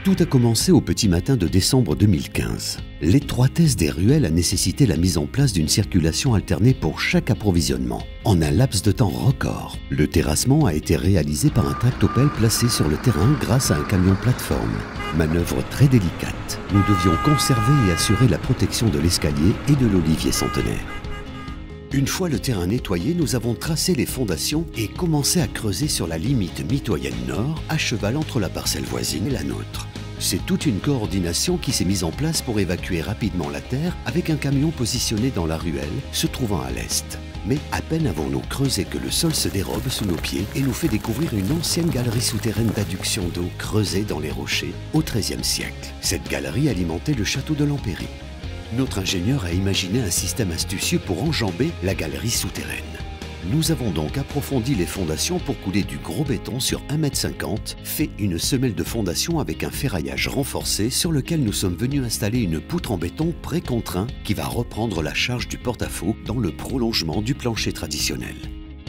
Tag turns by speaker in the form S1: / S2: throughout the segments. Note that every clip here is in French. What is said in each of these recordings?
S1: Tout a commencé au petit matin de décembre 2015. L'étroitesse des ruelles a nécessité la mise en place d'une circulation alternée pour chaque approvisionnement, en un laps de temps record. Le terrassement a été réalisé par un tractopelle placé sur le terrain grâce à un camion plateforme. Manœuvre très délicate. Nous devions conserver et assurer la protection de l'escalier et de l'olivier centenaire. Une fois le terrain nettoyé, nous avons tracé les fondations et commencé à creuser sur la limite mitoyenne nord, à cheval entre la parcelle voisine et la nôtre. C'est toute une coordination qui s'est mise en place pour évacuer rapidement la terre avec un camion positionné dans la ruelle, se trouvant à l'est. Mais à peine avons-nous creusé que le sol se dérobe sous nos pieds et nous fait découvrir une ancienne galerie souterraine d'adduction d'eau creusée dans les rochers au XIIIe siècle. Cette galerie alimentait le château de Lampéry. Notre ingénieur a imaginé un système astucieux pour enjamber la galerie souterraine. Nous avons donc approfondi les fondations pour couler du gros béton sur 1,50 m, fait une semelle de fondation avec un ferraillage renforcé sur lequel nous sommes venus installer une poutre en béton précontraint qui va reprendre la charge du porte-à-faux dans le prolongement du plancher traditionnel.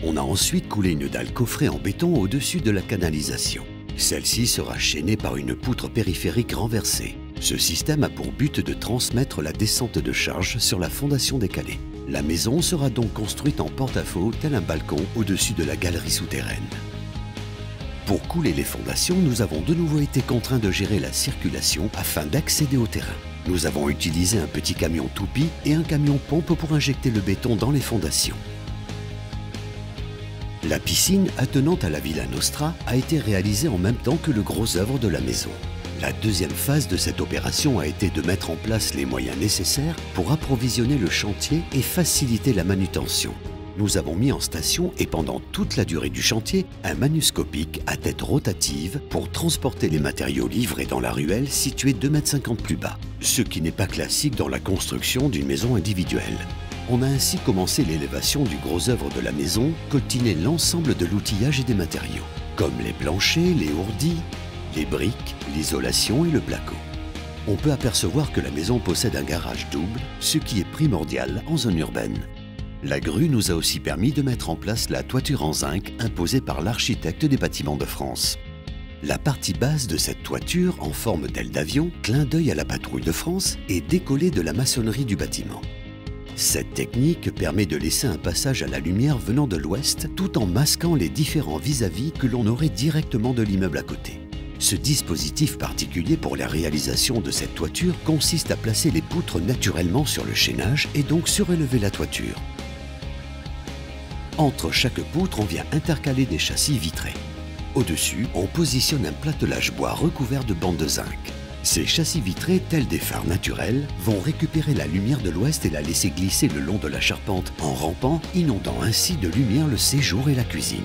S1: On a ensuite coulé une dalle coffrée en béton au-dessus de la canalisation. Celle-ci sera chaînée par une poutre périphérique renversée. Ce système a pour but de transmettre la descente de charge sur la fondation décalée. La maison sera donc construite en porte-à-faux tel un balcon au-dessus de la galerie souterraine. Pour couler les fondations, nous avons de nouveau été contraints de gérer la circulation afin d'accéder au terrain. Nous avons utilisé un petit camion toupie et un camion pompe pour injecter le béton dans les fondations. La piscine attenante à la Villa Nostra a été réalisée en même temps que le gros œuvre de la maison. La deuxième phase de cette opération a été de mettre en place les moyens nécessaires pour approvisionner le chantier et faciliter la manutention. Nous avons mis en station et pendant toute la durée du chantier, un manuscopique à tête rotative pour transporter les matériaux livrés dans la ruelle située 2,50 m plus bas, ce qui n'est pas classique dans la construction d'une maison individuelle. On a ainsi commencé l'élévation du gros œuvre de la maison, coltiner l'ensemble de l'outillage et des matériaux, comme les planchers, les ourdis, les briques, l'isolation et le placo. On peut apercevoir que la maison possède un garage double, ce qui est primordial en zone urbaine. La grue nous a aussi permis de mettre en place la toiture en zinc imposée par l'architecte des bâtiments de France. La partie basse de cette toiture, en forme d'aile d'avion, clin d'œil à la patrouille de France, est décollée de la maçonnerie du bâtiment. Cette technique permet de laisser un passage à la lumière venant de l'ouest tout en masquant les différents vis-à-vis que l'on aurait directement de l'immeuble à côté. Ce dispositif particulier pour la réalisation de cette toiture consiste à placer les poutres naturellement sur le chaînage et donc surélever la toiture. Entre chaque poutre, on vient intercaler des châssis vitrés. Au-dessus, on positionne un platelage bois recouvert de bandes de zinc. Ces châssis vitrés, tels des phares naturels, vont récupérer la lumière de l'ouest et la laisser glisser le long de la charpente en rampant, inondant ainsi de lumière le séjour et la cuisine.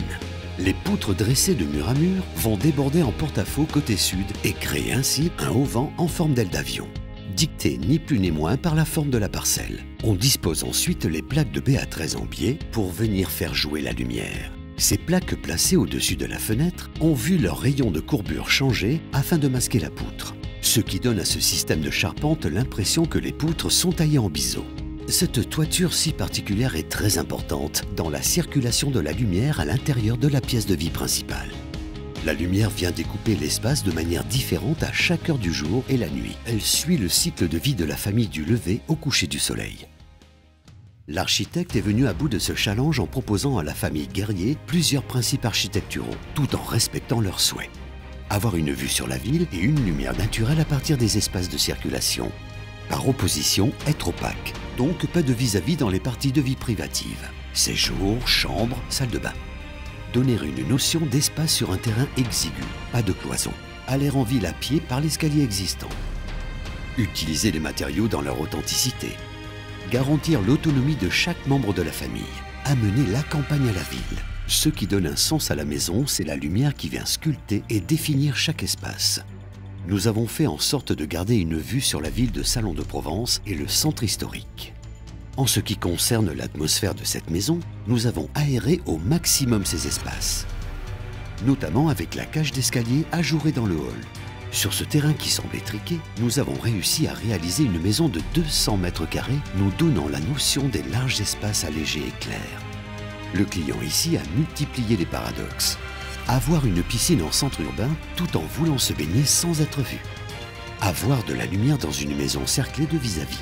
S1: Les poutres dressées de mur à mur vont déborder en porte-à-faux côté sud et créer ainsi un auvent en forme d'aile d'avion, dicté ni plus ni moins par la forme de la parcelle. On dispose ensuite les plaques de BA13 en biais pour venir faire jouer la lumière. Ces plaques placées au-dessus de la fenêtre ont vu leur rayon de courbure changer afin de masquer la poutre, ce qui donne à ce système de charpente l'impression que les poutres sont taillées en biseau. Cette toiture si particulière est très importante dans la circulation de la lumière à l'intérieur de la pièce de vie principale. La lumière vient découper l'espace de manière différente à chaque heure du jour et la nuit. Elle suit le cycle de vie de la famille du lever au coucher du soleil. L'architecte est venu à bout de ce challenge en proposant à la famille Guerrier plusieurs principes architecturaux, tout en respectant leurs souhaits. Avoir une vue sur la ville et une lumière naturelle à partir des espaces de circulation. Par opposition, être opaque, donc pas de vis-à-vis dans les parties de vie privatives. Séjour, chambre, salle de bain. Donner une notion d'espace sur un terrain exigu, pas de cloison. Aller en ville à pied par l'escalier existant. Utiliser les matériaux dans leur authenticité. Garantir l'autonomie de chaque membre de la famille. Amener la campagne à la ville. Ce qui donne un sens à la maison, c'est la lumière qui vient sculpter et définir chaque espace. Nous avons fait en sorte de garder une vue sur la ville de Salon de Provence et le centre historique. En ce qui concerne l'atmosphère de cette maison, nous avons aéré au maximum ces espaces, notamment avec la cage d'escalier ajourée dans le hall. Sur ce terrain qui semble étriqué, nous avons réussi à réaliser une maison de 200 mètres carrés, nous donnant la notion des larges espaces allégés et clairs. Le client ici a multiplié les paradoxes. Avoir une piscine en centre urbain tout en voulant se baigner sans être vu. Avoir de la lumière dans une maison cerclée de vis-à-vis.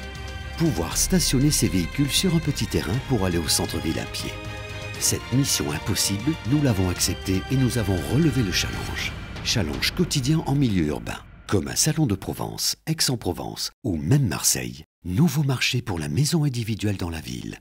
S1: Pouvoir stationner ses véhicules sur un petit terrain pour aller au centre-ville à pied. Cette mission impossible, nous l'avons acceptée et nous avons relevé le challenge. Challenge quotidien en milieu urbain, comme un salon de Provence, Aix-en-Provence ou même Marseille. Nouveau marché pour la maison individuelle dans la ville.